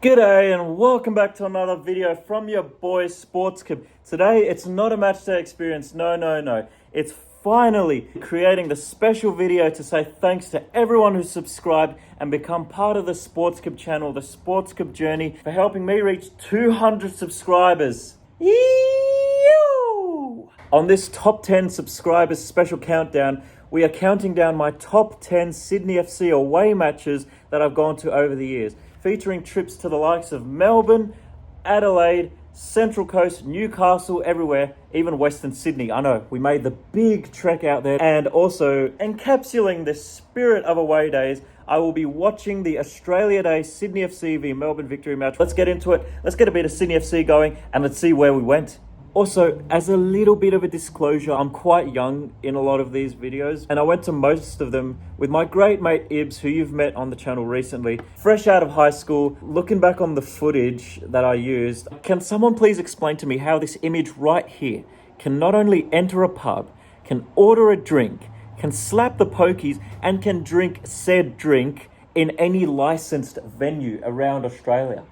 G'day and welcome back to another video from your boy Sports Kid. Today it's not a match day experience, no. It's finally creating the special video to say thanks to everyone who subscribed and become part of the Sports Kid channel, the Sports Kid journey, for helping me reach 200 subscribers. Eeeeew! On this top 10 subscribers special countdown, we are counting down my top 10 Sydney FC away matches that I've gone to over the years, featuring trips to the likes of Melbourne, Adelaide, Central Coast, Newcastle, everywhere, even Western Sydney. I know, we made the big trek out there. And also, encapsulating the spirit of away days, I will be watching the Australia Day Sydney FC v Melbourne victory match. Let's get into it. Let's get a bit of Sydney FC going and let's see where we went. Also, as a little bit of a disclosure, I'm quite young in a lot of these videos, and I went to most of them with my great mate Ibs, who you've met on the channel recently. Fresh out of high school, looking back on the footage that I used, can someone please explain to me how this image right here can not only enter a pub, can order a drink, can slap the pokies, and can drink said drink in any licensed venue around Australia?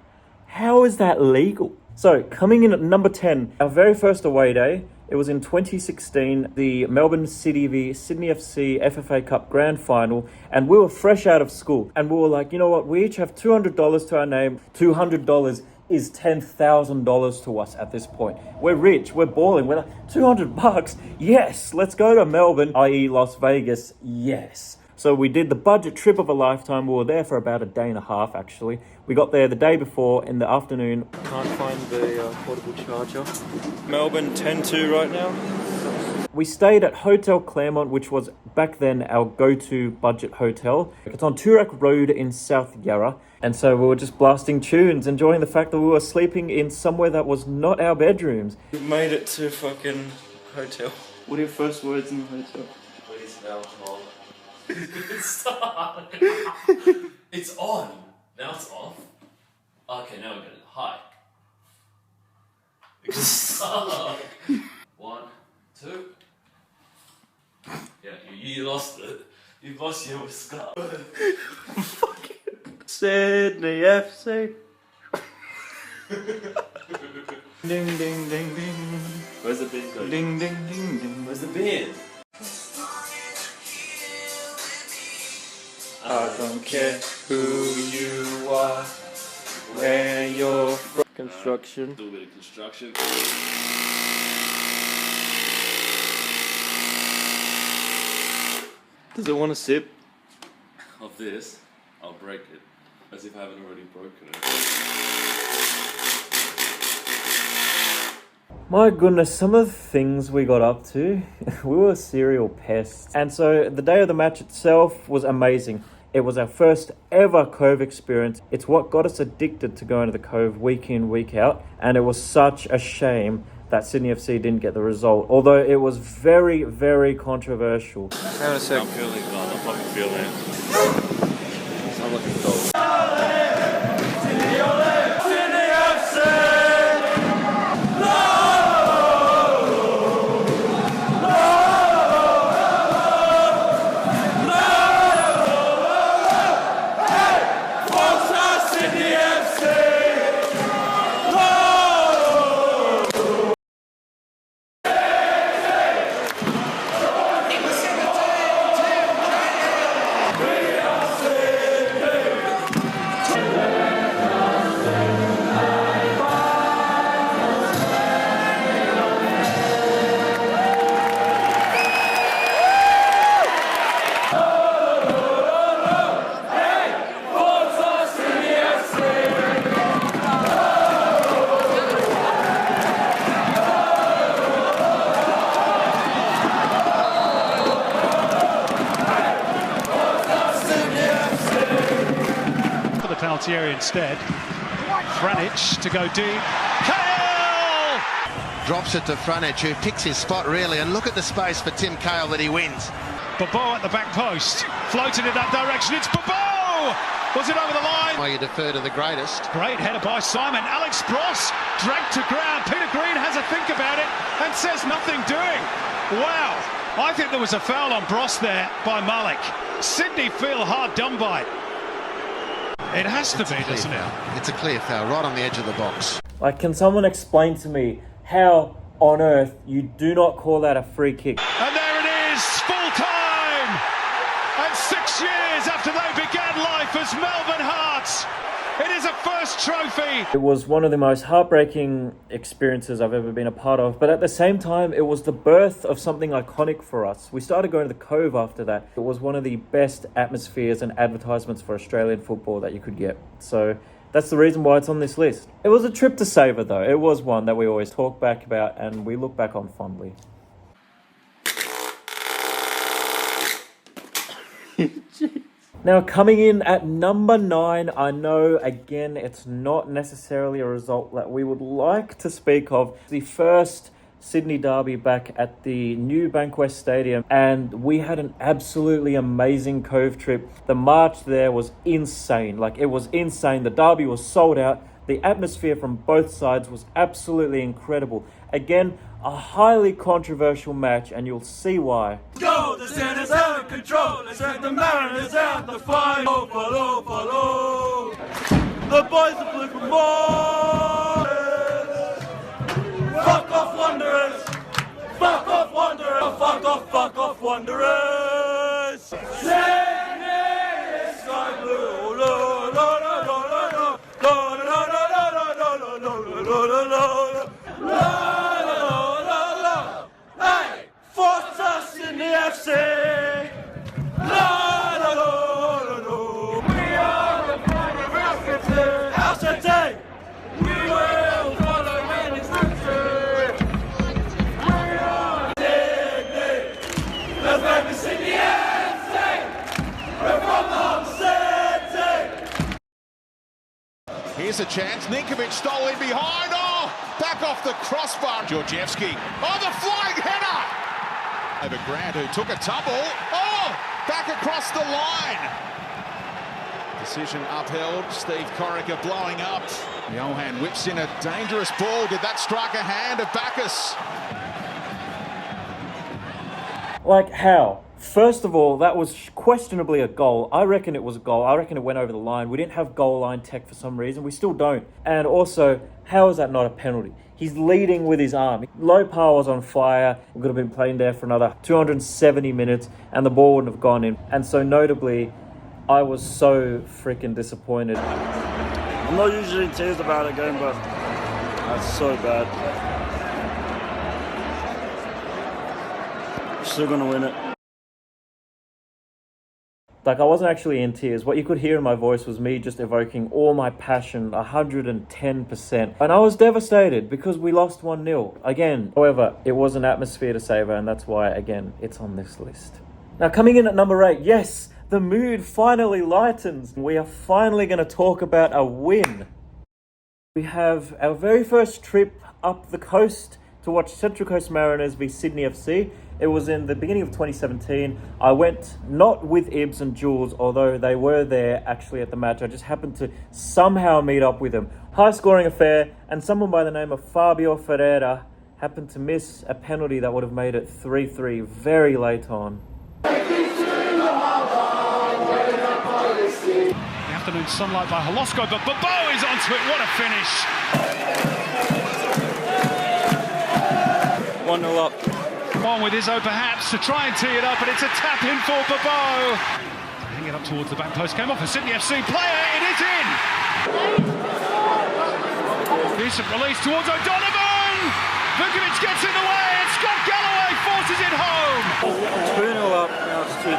How is that legal? So, coming in at number 10, our very first away day, it was in 2016, the Melbourne City v Sydney FC FFA Cup Grand Final, and we were fresh out of school, and we were like, you know what, we each have $200 to our name. $200 is $10,000 to us at this point. We're rich, we're balling, we're like, $200, yes, let's go to Melbourne, i.e. Las Vegas, yes. So we did the budget trip of a lifetime. We were there for about a day and a half, actually. We got there the day before in the afternoon. Can't find the portable charger. Melbourne 10-2 right now. We stayed at Hotel Claremont, which was back then our go-to budget hotel. It's on Toorak Road in South Yarra. And so we were just blasting tunes, enjoying the fact that we were sleeping in somewhere that was not our bedrooms. We made it to fucking hotel. What are your first words in the hotel? Please, alcohol. It's on. Now it's off. Okay, now we're gonna hi. One, two. Yeah, you lost it. You've lost your scarf. Sydney FC. Ding ding ding ding. Where's the bin going? Ding ding ding ding. Where's the bin? I don't care who you are, where you're from. Construction. A little bit of construction. Does it want a sip? Of this, I'll break it. As if I haven't already broken it. My goodness, some of the things we got up to, we were serial pests. And so the day of the match itself was amazing. It was our first ever Cove experience. It's what got us addicted to going to the Cove week in, week out. And it was such a shame that Sydney FC didn't get the result. Although it was very, very controversial. Hang on a sec. I'm feeling gone. I'm fucking feeling it. I'm looking cold. Penalty area instead. Franic to go deep. Kale! Drops it to Franic, who picks his spot really, and look at the space for Tim Kale that he wins. Bobo at the back post. Floated in that direction. It's Bobo! Was it over the line? Why you defer to the greatest. Great header by Simon. Alex Bross dragged to ground. Peter Green has a think about it and says nothing doing. Wow. I think there was a foul on Bross there by Malik. Sydney feel hard done by. It has to be, doesn't it? It's a clear foul, right on the edge of the box. Like, can someone explain to me how on earth you do not call that a free kick? And there it is, full time! And 6 years after they began life as Melbourne Hearts, it is a first trophy. It was one of the most heartbreaking experiences I've ever been a part of, but at the same time, it was the birth of something iconic for us. We started going to the Cove after that. It was one of the best atmospheres and advertisements for Australian football that you could get. So that's the reason why it's on this list. It was a trip to savour though. It was one that we always talk back about and we look back on fondly. Now, coming in at number 9, I know, again, it's not necessarily a result that we would like to speak of. The first Sydney derby back at the new Bankwest Stadium, and we had an absolutely amazing Cove trip. The march there was insane. Like, it was insane. The derby was sold out. The atmosphere from both sides was absolutely incredible. Again, a highly controversial match, and you'll see why. Go, the Senators out of control. Let's send the Mariners out the fight. Follow, follow. The boys are blue for more. Fuck off, Wanderers. Fuck off, Wanderers. Fuck off, Wanderers. Sydney, sky blue. La, la, la, la, la, la, la, la, la, la, la, la, la, la, la, la. In the FC, la la la la la. We are the final House City. We will follow winning structure. We are Sydney. Let's make the Sydney FC. We're from the home city. Here's a chance. Ninkovic stole in behind. Oh, back off the crossbar. Georgievski. Oh, the flying header. Over Grant, who took a tumble. Oh, back across the line. Decision upheld. Steve Corica blowing up. Johan whips in a dangerous ball. Did that strike a hand of Bacchus? Like, how? First of all, that was questionably a goal. I reckon it was a goal. I reckon it went over the line. We didn't have goal line tech for some reason. We still don't. And also, how is that not a penalty? He's leading with his arm. Lopar was on fire. We could have been playing there for another 270 minutes and the ball wouldn't have gone in. And so notably, I was so freaking disappointed. I'm not usually in tears about a game, but that's so bad. We're still going to win it. Like, I wasn't actually in tears. What you could hear in my voice was me just evoking all my passion, 110%. And I was devastated because we lost 1-0. Again, however, it was an atmosphere to savour, and that's why, again, it's on this list. Now, coming in at number 8, yes, the mood finally lightens. We are finally going to talk about a win. We have our very first trip up the coast to watch Central Coast Mariners v Sydney FC. It was in the beginning of 2017. I went not with Ibs and Jules, although they were there actually at the match. I just happened to somehow meet up with them. High scoring affair, and someone by the name of Fabio Ferreira happened to miss a penalty that would have made it 3-3 very late on. The afternoon sunlight by Holosko, but Bobo is onto it. What a finish. 1-0 up. On with Izzo perhaps to try and tee it up, but it's a tap in for Bobo. Hang it up towards the back post, came off a Sydney FC player, it is in! Decent release towards O'Donovan! Vukovic gets in the way and Scott Galloway forces it home! 2-0 up, now it's 2-2.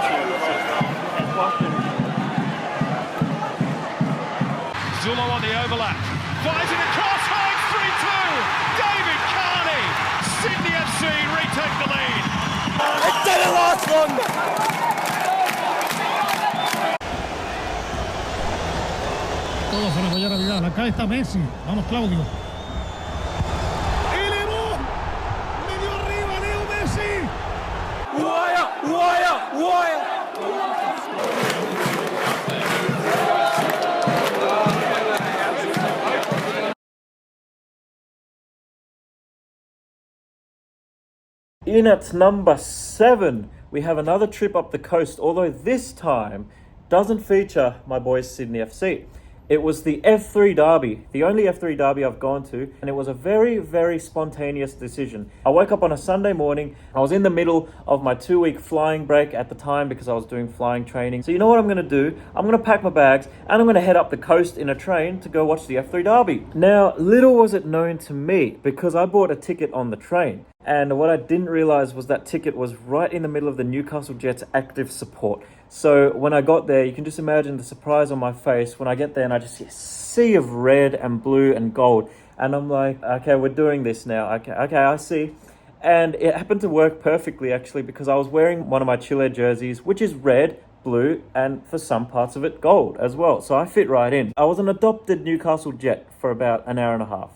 Zullo on the overlap, fires it across, Hines 3-2! David Carney! Sydney FC retake the lead. It didn't last long. Todos a apoyar a Vidal. Acá está Messi. Vamos, Claudio. Elevó. Medio arriba, Leo Messi. Wire. In at number 7, we have another trip up the coast, although this time doesn't feature my boys Sydney FC. It was the F3 Derby, the only F3 Derby I've gone to, and it was a very, very spontaneous decision. I woke up on a Sunday morning. I was in the middle of my 2-week flying break at the time because I was doing flying training. So you know what I'm going to do? I'm going to pack my bags and I'm going to head up the coast in a train to go watch the F3 Derby. Now, little was it known to me because I bought a ticket on the train. And what I didn't realize was that ticket was right in the middle of the Newcastle Jets active support. So when I got there, you can just imagine the surprise on my face when I get there and I just see a sea of red and blue and gold. And I'm like, okay, we're doing this now. Okay, I see. And it happened to work perfectly, actually, because I was wearing one of my Chile jerseys, which is red, blue, and for some parts of it, gold as well. So I fit right in. I was an adopted Newcastle Jet for about an hour and a half.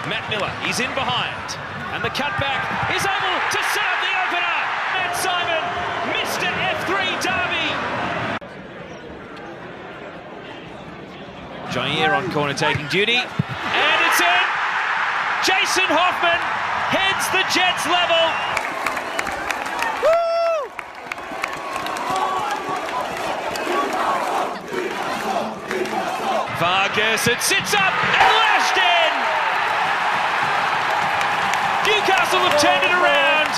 Matt Miller, he's in behind. And the cutback is able to set up the opener. And Simon, Mr. F3 Derby. Jair on corner taking duty. And it's in. Jason Hoffman heads the Jets level. Woo! Vargas, it sits up and lashed in. Newcastle have turned it around,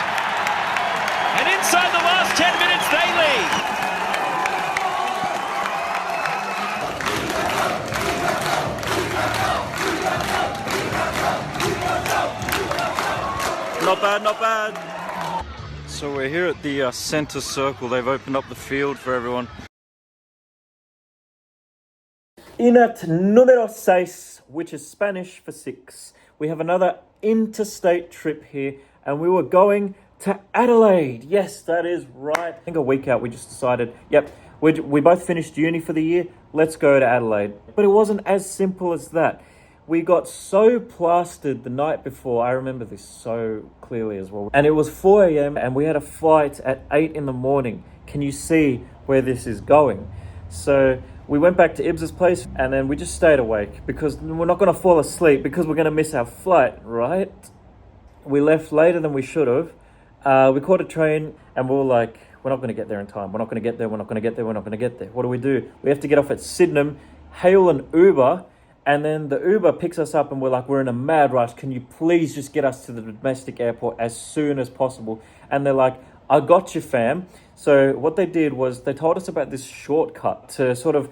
and inside the last 10 minutes they lead. Not bad, not bad. So we're here at the centre circle. They've opened up the field for everyone. Inat número 6, which is Spanish for 6. We have another interstate trip here, and we were going to Adelaide. Yes, that is right. I think a week out we just decided, yep, we both finished uni for the year, let's go to Adelaide. But it wasn't as simple as that. We got so plastered the night before. I remember this so clearly as well. And it was 4 a.m. and we had a flight at 8 in the morning. Can you see where this is going? So we went back to Ibs's place and then we just stayed awake because we're not going to fall asleep because we're going to miss our flight, right? We left later than we should have. We caught a train and we were like, we're not going to get there in time. We're not going to get there. We're not going to get there. We're not going to get there. What do? We have to get off at Sydenham, hail an Uber, and then the Uber picks us up and we're like, we're in a mad rush. Can you please just get us to the domestic airport as soon as possible? And they're like, I got you, fam. So what they did was they told us about this shortcut to sort of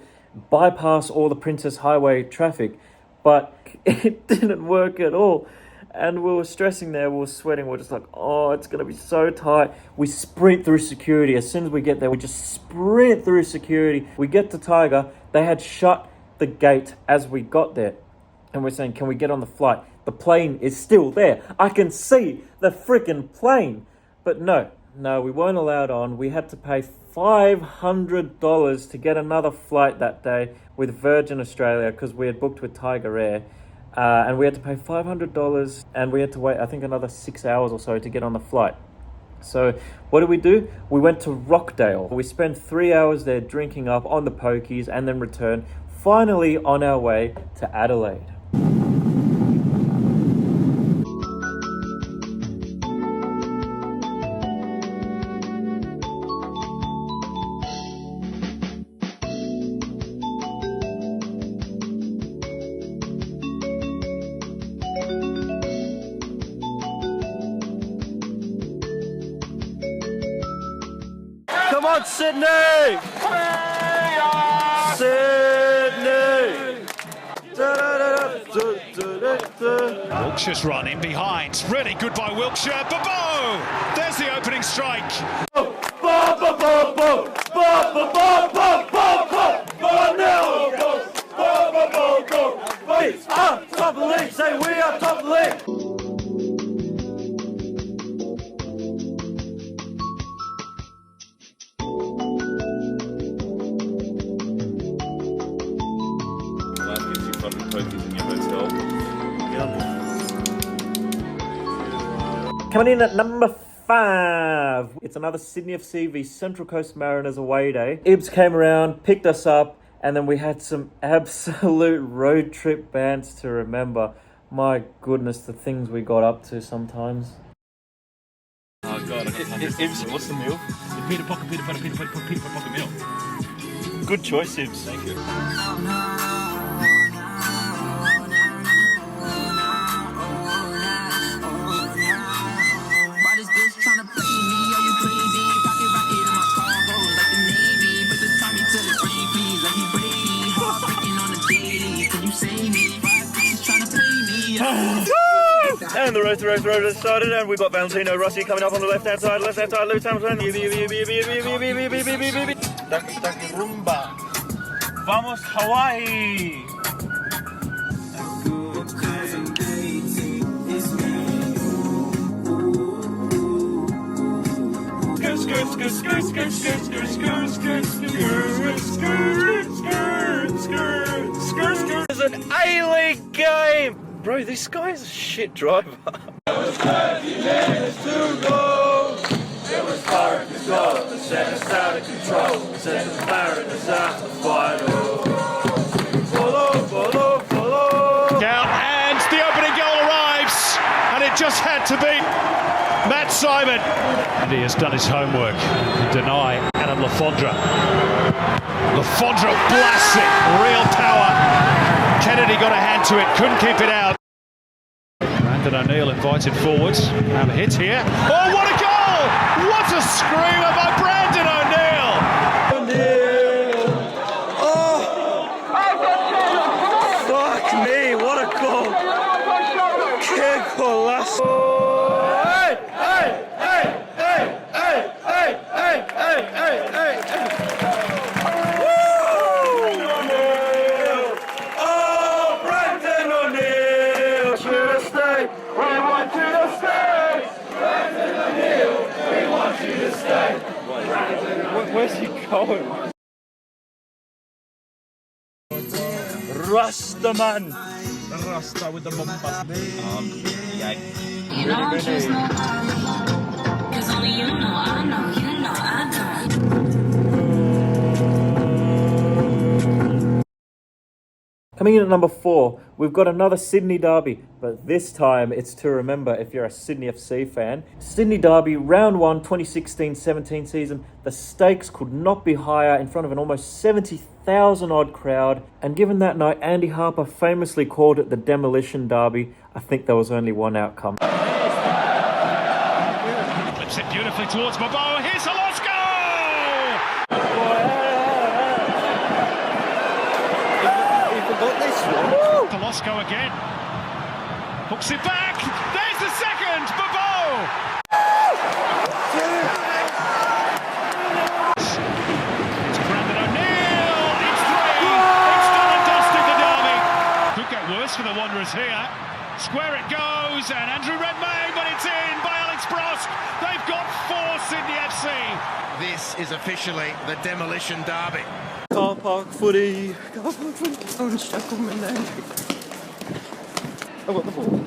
bypass all the Princess Highway traffic, but it didn't work at all. And we were stressing there, we were sweating, we were just like, oh, it's going to be so tight. We sprint through security. As soon as we get there, we just sprint through security. We get to Tiger. They had shut the gate as we got there. And we're saying, can we get on the flight? The plane is still there. I can see the freaking plane. But no, we weren't allowed on. We had to pay $500 to get another flight that day with Virgin Australia because we had booked with Tiger Air. And we had to pay $500 and we had to wait, I think, another 6 hours or so to get on the flight. So what did we do? We went to Rockdale. We spent 3 hours there drinking up on the pokies and then returned, finally on our way to Adelaide. Come on, Sydney! Sydney! Wilkshire's run in behind. Really good by Wilkshire. Babo! There's the opening strike. We are top of the league. Say we are top of the league. Coming in at number 5, it's another Sydney FC v Central Coast Mariners away day. Ibs came around, picked us up, and then we had some absolute road trip bands to remember. My goodness, the things we got up to sometimes. Oh god, Ibs, what's the meal? Peter Pocket meal. Good choice, Ibs. Thank you. And the race has started, and we've got Valentino Rossi coming up on the left-hand side, Lewis Hamilton. Rumba. Vamos Hawaii. It's an A-League game! Bro, this guy's a shit driver. It was 30 minutes to go. It was hard to go. The set us out of control. Set the Mariners out the final. Follow. Down, and the opening goal arrives, and it just had to be Matt Simon. And he has done his homework. Deny Adam Lafondra. Lafondra blasts it. Real power. Kennedy got a hand to it, couldn't keep it out. Brandon O'Neill invited forwards. And a hit here. Oh, what a goal! What a screamer by Brandon O'Neill! Oh! Fuck me, what a goal! Que golazo! Where's he going? Rastaman! Rasta with the bombastic. You don't trust nobody, 'cause only you know, I know, you know, I don't. Coming in at number 4, we've got another Sydney derby, but this time it's to remember if you're a Sydney FC fan. Sydney derby, round 1, 2016-17 season. The stakes could not be higher in front of an almost 70,000 odd crowd. And given that night Andy Harper famously called it the demolition derby, I think there was only one outcome. Flips it beautifully towards Bobo. Here's Holosko! Holosko again. Hooks it back. There's the second. Bobo! It's Brandon O'Neill. It's 3. It's done and dusted the derby. Could get worse for the Wanderers here. Square it goes, and Andrew Redmayne, but it's in by Alex Brosk. They've got 4 Sydney FC. This is officially the demolition derby. Car park footy. I'm stuck on my name. I got the ball.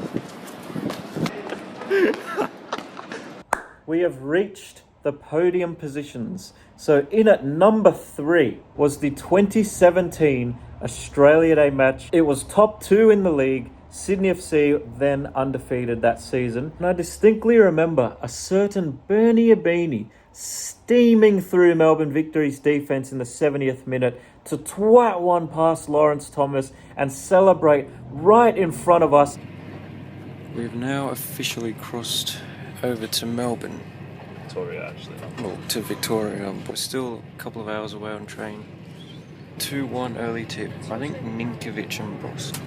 We have reached the podium positions. So in at number 3 was the 2017 Australia Day match. It was top 2 in the league. Sydney FC then undefeated that season. And I distinctly remember a certain Bernie Abini steaming through Melbourne Victory's defence in the 70th minute to twat one past Lawrence Thomas and celebrate right in front of us. We've now officially crossed over to Melbourne. Victoria, actually. Well, to Victoria. We're still a couple of hours away on train. 2-1 early tip. I think Ninkovic and Brosk.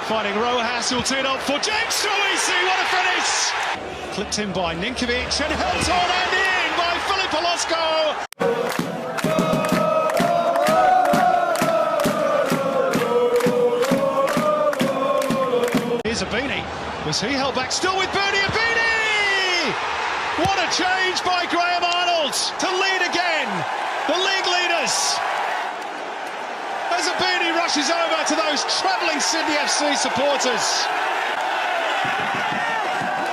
Finding Rojas, who'll tee it up for James Suisi. What a finish! Clipped in by Ninkovic and held on and in by Philip Holosko. Here's Abini. Was he held back? Still with Bernie Abini! What a change by Graham Arnold to lead again. The league leaders. As Abini rushes over to those travelling Sydney FC supporters.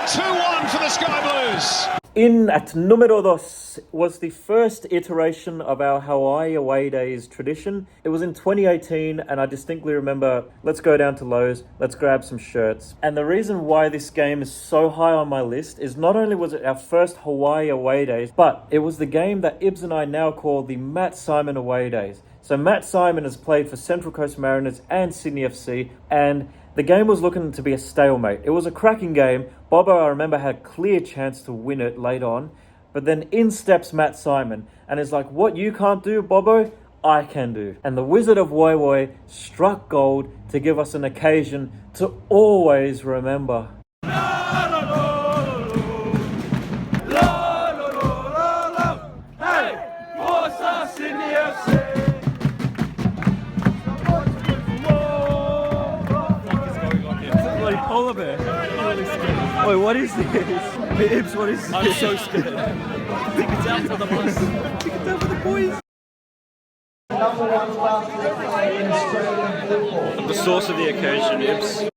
2-1 for the Sky Blues. In at numero 2 was the first iteration of our Hawaii away days tradition. It was in 2018 and I distinctly remember, let's go down to Lowe's, let's grab some shirts. And the reason why this game is so high on my list is not only was it our first Hawaii away days, but it was the game that Ibs and I now call the Matt Simon away days. So Matt Simon has played for Central Coast Mariners and Sydney FC, and the game was looking to be a stalemate. It was a cracking game. Bobo, I remember, had a clear chance to win it late on, but then in steps Matt Simon and is like, what you can't do, Bobo, I can do. And the Wizard of Woi Woi struck gold to give us an occasion to always remember. Polar bear. Wait, what is this? Bibbs, what is this? I'm so scared. Think it's out for the boys. Think it's out for the boys. The source of the occasion, Ibs.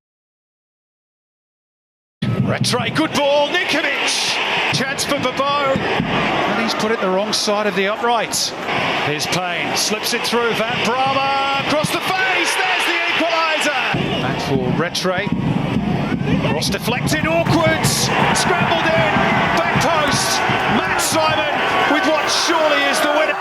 Rattray, good ball, Ninkovic! Chance for Bobo. And he's put it the wrong side of the upright. Here's Payne, slips it through, Van Brama, across the face, there's the equaliser! Back for Rattray. Cross deflected, awkward, scrambled in, back post, Matt Simon with what surely is the winner.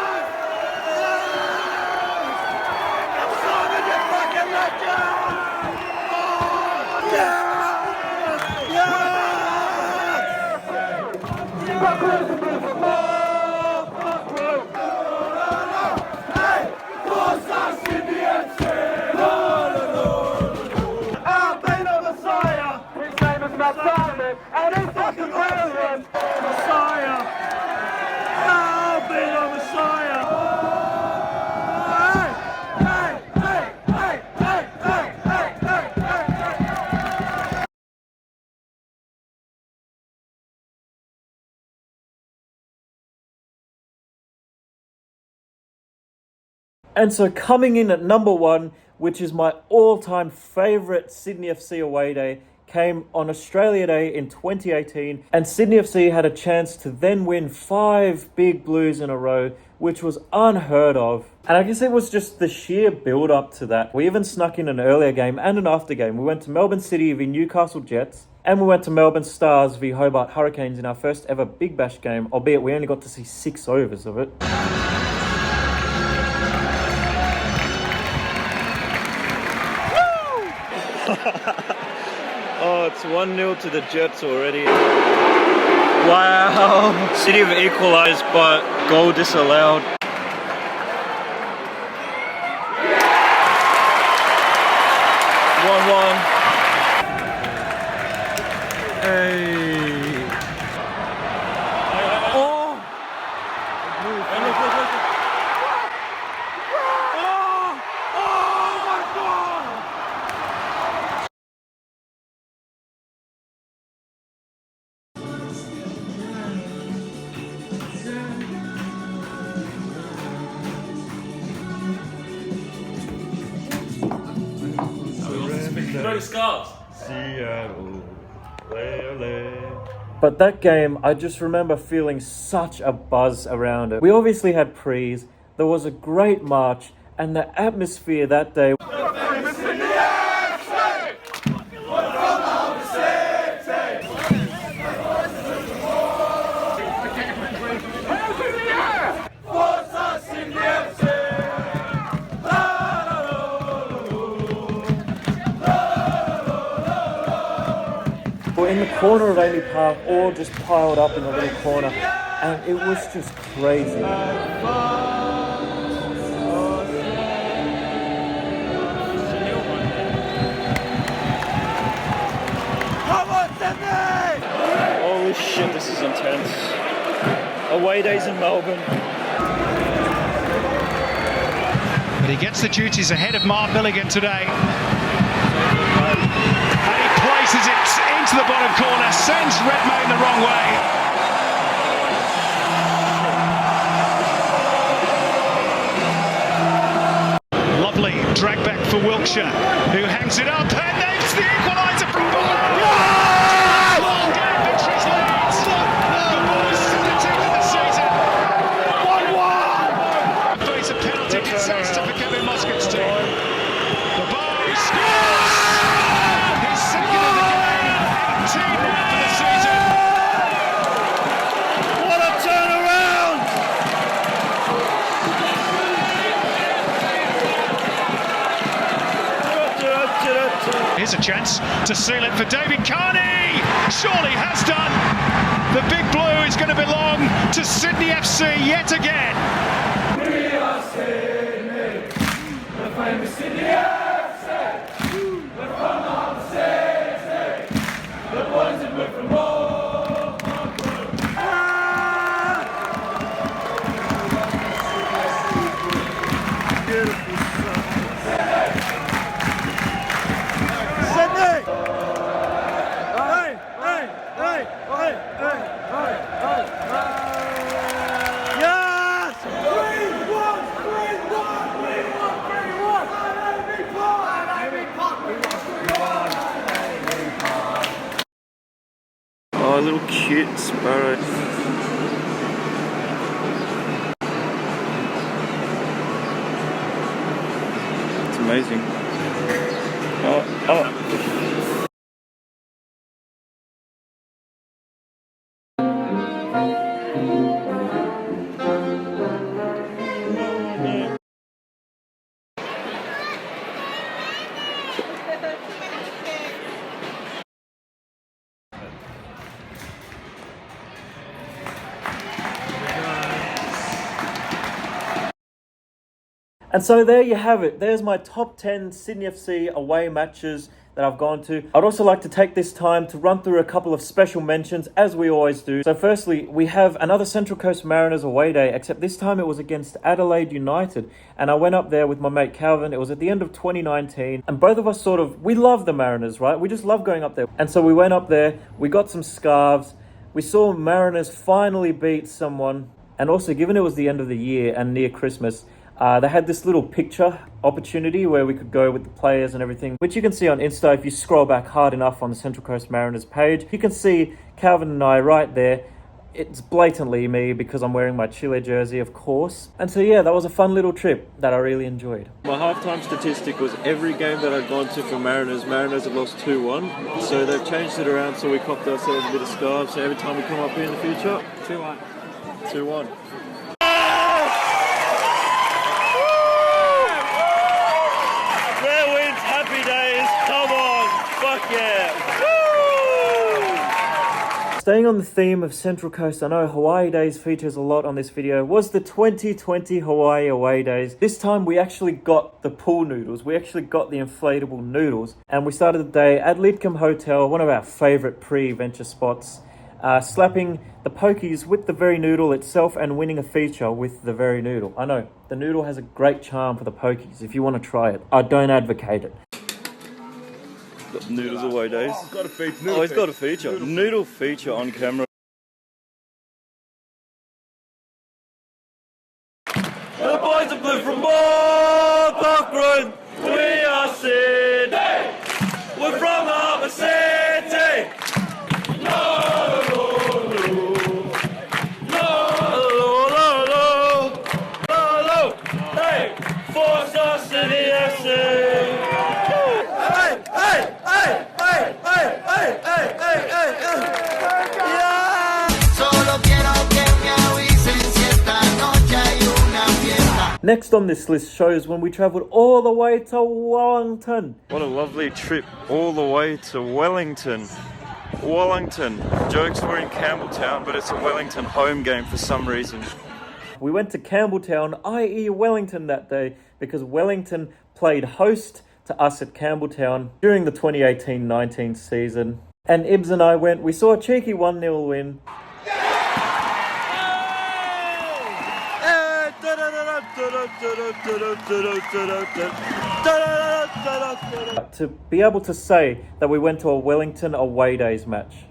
And he's fucking brilliant! Messiah! I'll be the Messiah! Hey! And so coming in at number 1, which is my all-time favourite Sydney FC away day, came on Australia Day in 2018, and Sydney FC had a chance to then win 5 big blues in a row, which was unheard of. And I guess it was just the sheer build-up to that. We even snuck in an earlier game and an after game. We went to Melbourne City v Newcastle Jets, and we went to Melbourne Stars v Hobart Hurricanes in our first ever Big Bash game, albeit we only got to see 6 overs of it. Oh, it's 1-0 to the Jets already. Wow. City have equalised, but goal disallowed. Hey. Oh! And look. Oh my God! No scars. But that game, I just remember feeling such a buzz around it. We obviously had prees, there was a great march, and the atmosphere that day. In the corner of Amy Park, all just piled up in a little corner, and it was just crazy. Holy shit, this is intense. Away days in Melbourne. But he gets the duties ahead of Mark Milligan today. Places it into the bottom corner, sends Redmayne the wrong way. Lovely drag back for Wilkshire, who hangs it up and names the equaliser from long game victories leads. The boys 17th of the season. 1-1. Face a penalty disaster for Kevin Muscat's team. The boys scores. His second of the game, 18 now for the season. What a turnaround! Here's a chance to seal it for David Carney. Surely has done. The big blue is going to belong to Sydney FC yet again. We are Sydney. beautiful sight. Sydney! Hey, hey, hey, hey, hey, hey, hey, hey. Yes! 3-1, 3-1, 3-1, 3-1. Oh, little cute sparrow. It's amazing. Oh. And so there you have it. There's my top 10 Sydney FC away matches that I've gone to. I'd also like to take this time to run through a couple of special mentions, as we always do. So firstly, we have another Central Coast Mariners away day, except this time it was against Adelaide United. And I went up there with my mate Calvin. It was at the end of 2019. And both of us we love the Mariners, right? We just love going up there. And so we went up there, we got some scarves. We saw Mariners finally beat someone. And also, given it was the end of the year and near Christmas, they had this little picture opportunity where we could go with the players and everything, which you can see on Insta if you scroll back hard enough on the Central Coast Mariners page. You can see Calvin and I right there. It's blatantly me because I'm wearing my Chile jersey, of course. And so yeah, that was a fun little trip that I really enjoyed. My halftime statistic was every game that I'd gone to for Mariners had lost 2-1. So they've changed it around, so we copped ourselves a bit of scarves. So every time we come up here in the future, 2-1. 2-1. Staying on the theme of Central Coast, I know Hawaii Days features a lot on this video, was the 2020 Hawaii Away Days. This time we actually got the pool noodles. We actually got the inflatable noodles. And we started the day at Lidcombe Hotel, one of our favourite pre-venture spots, slapping the pokies with the very noodle itself and winning a feature with the very noodle. I know, the noodle has a great charm for the pokies. If you want to try it, I don't advocate it. Noodles away days. Oh, got a feature. Oh, he's got a feature. Noodle feature on camera. The boys are blue from Park Road. We are Sydney. We're from Harbour City. No, no, no. No, no, no. Hey, 4-star City FC. Next on this list shows when we travelled all the way to Wellington. What a lovely trip all the way to Wellington. Wellington. Jokes were in Campbelltown, but it's a Wellington home game for some reason. We went to Campbelltown, i.e. Wellington, that day because Wellington played host to us at Campbelltown during the 2018-19 season. And Ibs and I went, we saw a cheeky 1-0 win. To be able to say that we went to a Wellington away days match.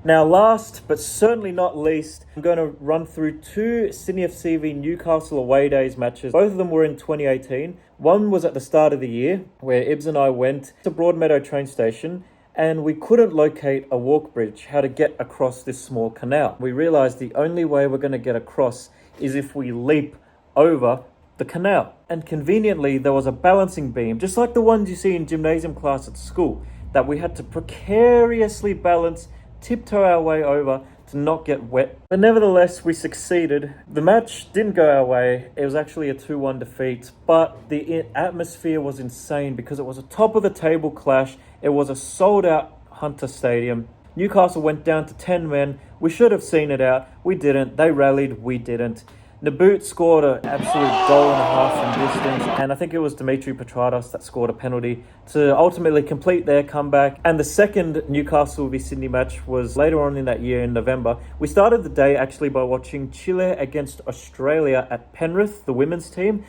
Now last, but certainly not least, I'm going to run through two Sydney FC v Newcastle away days matches. Both of them were in 2018. One was at the start of the year, where Ibs and I went to Broadmeadow train station, and we couldn't locate a walk bridge, how to get across this small canal. We realised the only way we're going to get across is if we leap over the canal. And conveniently, there was a balancing beam, just like the ones you see in gymnasium class at school, that we had to precariously balance, tiptoe our way over to not get wet. But nevertheless, we succeeded. The match didn't go our way. It was actually a 2-1 defeat, but the atmosphere was insane because it was a top of the table clash. It was a sold out Hunter Stadium. Newcastle went down to 10 men. We should have seen it out. We didn't. They rallied. We didn't. Naboot scored an absolute goal and a half from distance, and I think it was Dimitri Petratos that scored a penalty to ultimately complete their comeback. And the second Newcastle v Sydney match was later on in that year in November. We started the day actually by watching Chile against Australia at Penrith, the women's team.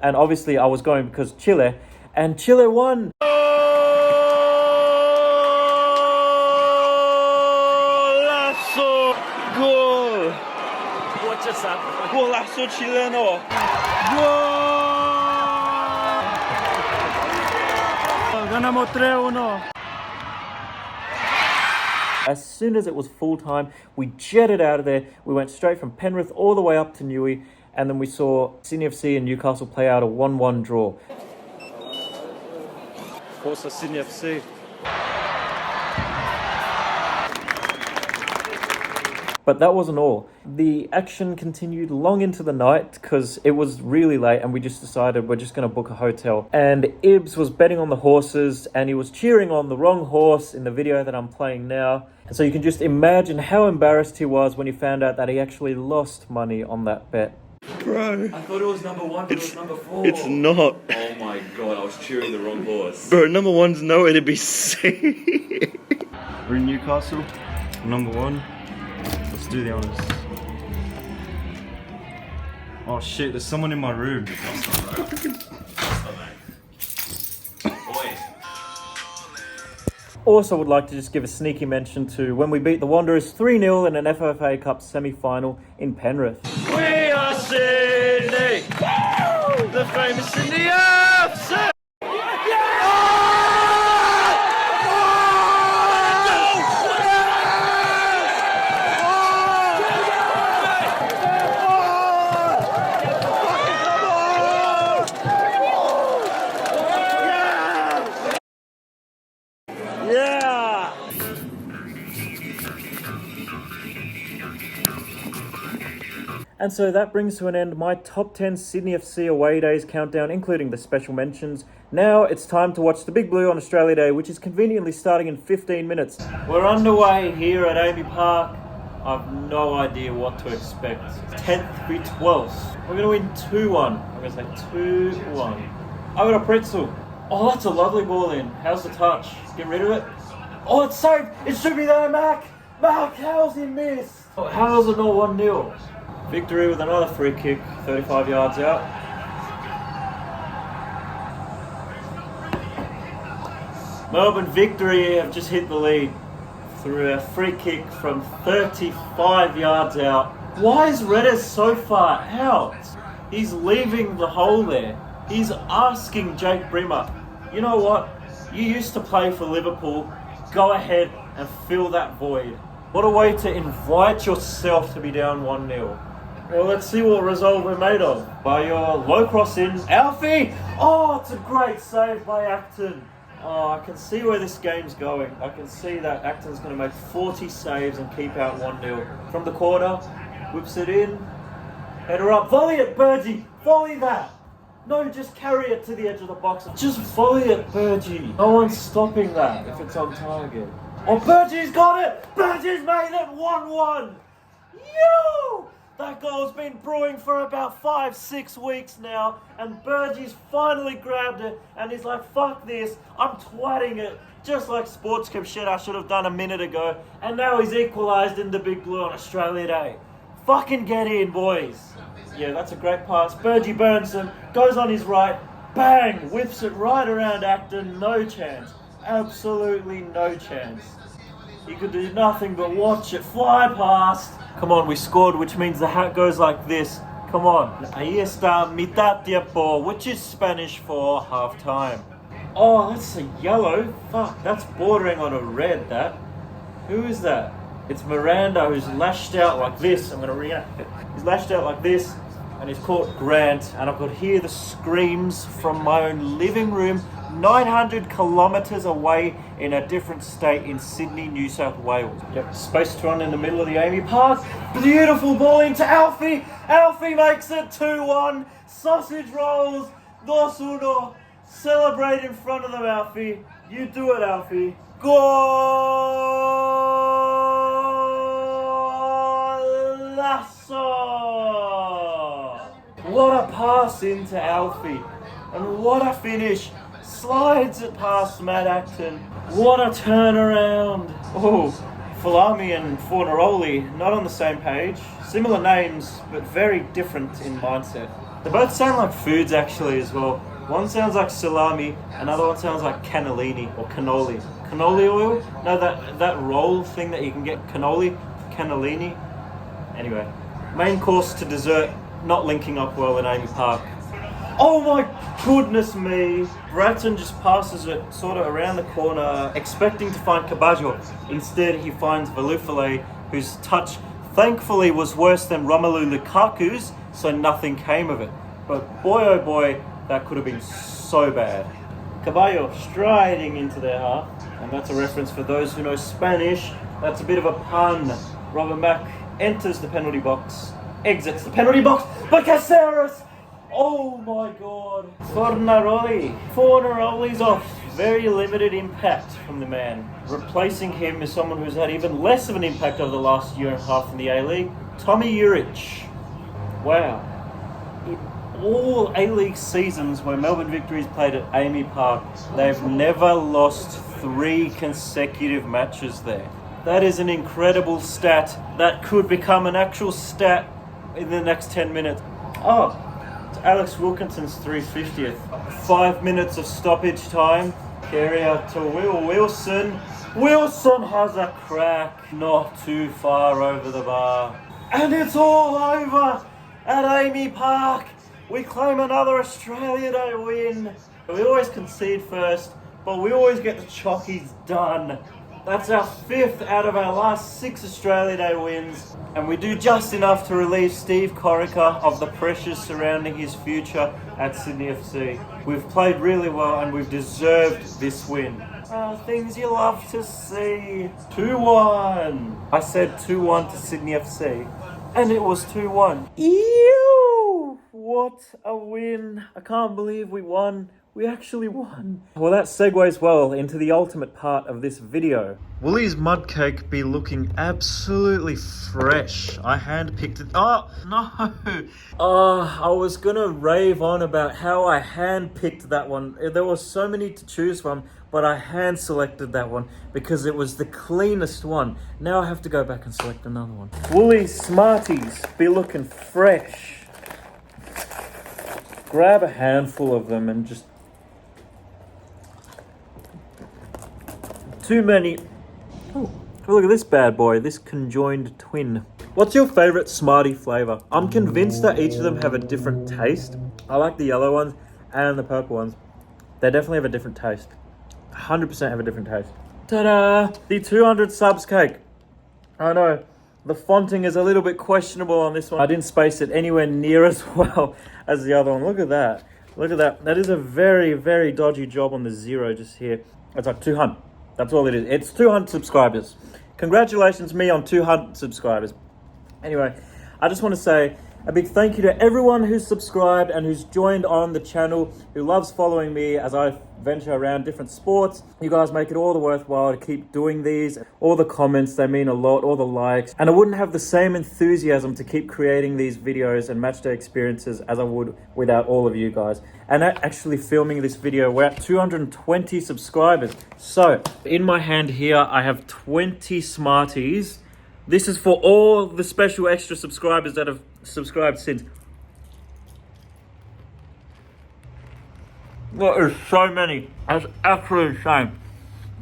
And obviously I was going because Chile, and Chile won. Golazo! Gol! What just happened? Golazo chileno! Gol! Ganamos 3-1. As soon as it was full time, we jetted out of there. We went straight from Penrith all the way up to Newey, and then we saw Sydney FC and Newcastle play out a 1-1 draw. Força Sydney FC. But that wasn't all. The action continued long into the night because it was really late, and we just decided we're just going to book a hotel. And Ibs was betting on the horses, and he was cheering on the wrong horse in the video that I'm playing now. And so you can just imagine how embarrassed he was when he found out that he actually lost money on that bet. Bro, I thought it was number 1, but it was number 4. it's not. Oh my god, I was cheering the wrong horse. Bro, number 1's nowhere to be seen. We're in Newcastle, number 1. Let's do the honors. Oh shit, there's someone in my room. Also would like to just give a sneaky mention to when we beat the Wanderers 3-0 in an FFA Cup semi-final in Penrith. We are Sydney! The famous Sydney FC! Yeah! And so that brings to an end my top 10 Sydney FC away days countdown, including the special mentions. Now it's time to watch the Big Blue on Australia Day, which is conveniently starting in 15 minutes. We're underway here at Amy Park. I've no idea what to expect. 10th v 12th. We're going to win 2-1. I'm going to say 2-1. I got a pretzel. Oh, that's a lovely ball in. How's the touch? Get rid of it. Oh, it's safe. It should be there, Mac. Mac, how's he missed? Oh, how's it not 1-0? Victory with another free kick, 35 yards out. Melbourne Victory have just hit the lead through a free kick from 35 yards out. Why is Redders so far out? He's leaving the hole there. He's asking Jake Brimmer, you know what? You used to play for Liverpool. Go ahead and fill that void. What a way to invite yourself to be down 1-0. Well, let's see what result we're made of. By your low cross in, Alfie! Oh, it's a great save by Acton. Oh, I can see where this game's going. I can see that Acton's going to make 40 saves and keep out 1-0. From the corner, whips it in. Header up, volley it, Burgee! Volley that! No, just carry it to the edge of the box. Just volley it, Burgee. No one's stopping that if it's on target. Oh, Burgee's got it! Burgee's made it 1-1! Yo! That goal's been brewing for about 5-6 weeks now, and Burgee's finally grabbed it, and he's like, fuck this, I'm twatting it, just like Sportscap shit I should have done a minute ago, and now he's equalised in the Big Blue on Australia Day. Fucking get in, boys. Yeah, that's a great pass. Burgee burns him, goes on his right, bang, whips it right around Acton, no chance. Absolutely no chance. He could do nothing but watch it fly past. Come on, we scored, which means the hat goes like this. Come on. Ahí está mitad tiempo, which is Spanish for half time. Oh, that's a yellow. Fuck, that's bordering on a red, that. Who is that? It's Miranda, who's lashed out like this. I'm going to react it. He's lashed out like this, and he's caught Grant, and I could hear the screams from my own living room 900 kilometres away in a different state in Sydney, New South Wales. Yep, space to run in the middle of the Amy Park. Beautiful ball into Alfie. Alfie makes it 2-1. Sausage rolls. 2-1. Celebrate in front of them, Alfie. You do it, Alfie. Golazo! What a pass into Alfie. And what a finish. Slides it past Matt Acton. What a turnaround. Oh, Falami and Fornaroli, not on the same page. Similar names, but very different in mindset. They both sound like foods actually as well. One sounds like salami, another one sounds like cannellini or cannoli. Cannoli oil? No, that roll thing that you can get, cannoli, cannellini. Anyway, main course to dessert, not linking up well in Amy Park. Oh my goodness me! Bratton just passes it sort of around the corner, expecting to find Cabaggio. Instead, he finds Valufale, whose touch thankfully was worse than Romelu Lukaku's, so nothing came of it. But boy oh boy, that could have been so bad. Caballo striding into their half, and that's a reference for those who know Spanish. That's a bit of a pun. Robert Mack enters the penalty box, exits the penalty box, but Caceres! Oh my god. Fornaroli's off. Very limited impact from the man. Replacing him is someone who's had even less of an impact over the last year and a half in the A-League, Tommy Juric. Wow. In all A-League seasons where Melbourne Victory's played at Amy Park, they've never lost 3 consecutive matches there. That is an incredible stat that could become an actual stat in the next 10 minutes. Oh, it's Alex Wilkinson's 350th. 5 minutes of stoppage time. Carry out to Will Wilson. Wilson has a crack, not too far over the bar. And it's all over at Amy Park. We claim another Australia Day win. We always concede first, but we always get the chockies done. That's our 5th out of our last 6 Australia Day wins, and we do just enough to relieve Steve Corica of the pressures surrounding his future at Sydney FC. We've played really well and we've deserved this win. Things you love to see. 2-1. I said 2-1 to Sydney FC, and it was 2-1. Ew! What a win. I can't believe we won. We actually won. Well, that segues well into the ultimate part of this video. Woolly's mud cake be looking absolutely fresh. I hand-picked it. Oh, no. I was gonna rave on about how I hand-picked that one. There were so many to choose from, but I hand-selected that one because it was the cleanest one. Now I have to go back and select another one. Woolly's Smarties be looking fresh. Grab a handful of them and just... Too many. Oh, look at this bad boy, this conjoined twin. What's your favorite Smartie flavor? I'm convinced that each of them have a different taste. I like the yellow ones and the purple ones. They definitely have a different taste. 100% have a different taste. Ta-da! The 200 subs cake. I know, the fonting is a little bit questionable on this one. I didn't space it anywhere near as well as the other one. Look at that. Look at that. That is a very, very dodgy job on the 0 just here. It's like 200. That's all it is. It's 200 subscribers. Congratulations me on 200 subscribers. Anyway, I just want to say a big thank you to everyone who's subscribed and who's joined on the channel, who loves following me as I venture around different sports. You guys make it all the worthwhile to keep doing these. All the comments, they mean a lot, all the likes. And I wouldn't have the same enthusiasm to keep creating these videos and matchday experiences as I would without all of you guys. And actually filming this video, we're at 220 subscribers. So, in my hand here, I have 20 Smarties. This is for all the special extra subscribers that have subscribed since. That is so many. That's absolutely insane.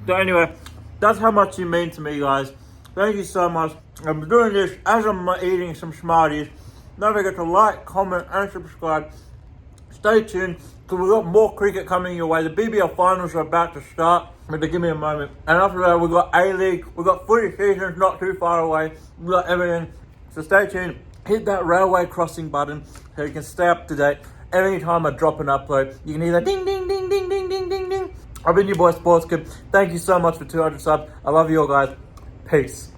So anyway, that's how much you mean to me, guys. Thank you so much. I'm doing this as I'm eating some Smarties. Don't forget to like, comment, and subscribe. Stay tuned, because we've got more cricket coming your way. The BBL finals are about to start. But give me a moment. And after that, we've got A-League. We've got footy seasons not too far away. We've got everything. So stay tuned. Hit that railway crossing button so you can stay up to date. Every time I drop an upload, you can hear that ding, ding, ding, ding, ding, ding, ding, ding. I've been your boy Sports Kid. Thank you so much for 200 subs. I love you all, guys. Peace.